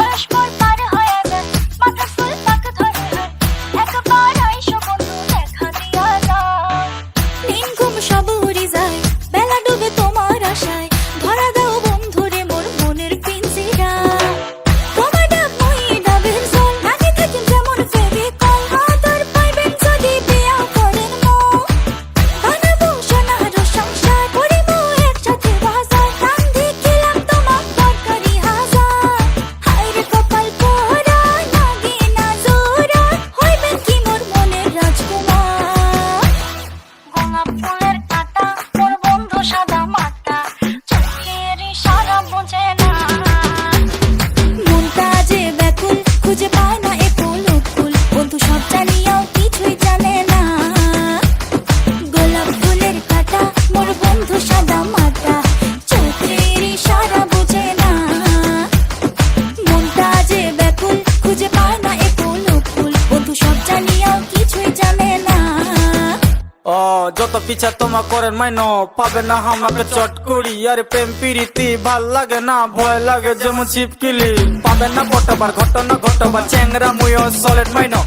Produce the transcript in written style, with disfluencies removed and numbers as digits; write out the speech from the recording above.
বয়স মোর পার হয়ে যায়, মাথা ফুল পাক ধরে হয়, একবার আইসো বন্ধু দেখা দিয়া যাও। দিন ঘুম সব উড়ে যায়, বেলা ডুবে তোমার আশায়, ধরা দাও বন্ধুরে মোর মনের পিঞ্জিরা। তোমার ডাক মই ডাবের জল, আগে থাকিম যেমন ফেভিকল, আদর পাইবেন যদি বিয়া করেন মন। বানাবো সোনার সংসার, করিব একসাথে বাজার, কান্দি খিলাম তোমার দরকারি হাজার। হায়রে কপাল পোড়া, লাগে না জোড়া, হইবেন কি মোর মনের রাজকুমার। গোলাপ ফুলের কাঁটা, মোর বন্ধু সাদা মাটা, চোখের ইশারা বোঝে না। মনটা যে ব্যাকুল, খুঁজে পায় না এ ফুল উৎফুল, বন্ধু সব জানিয়াও কিছুই জানে না। গোলাপ ফুলের কাঁটা, মোর বন্ধু সাদা মাটা, চোখের ইশারা বোঝে না। মনটা যে ব্যাকুল, খুঁজে পায় না এ ফুল উৎফুল, বন্ধু সব জানিয়াও কিছুই জানে না। ও যত পিছা তোমা করেন মাইনো, পাবে না আমাকে চট করি। আরে প্রেম প্রীতি ভাল লাগে না, ভয় লাগে যেমন ছিপকিলি। পাবে না কতবার ঘটনা ঘটবার, চ্যাংরা মুয়ো সলিড মাইনো।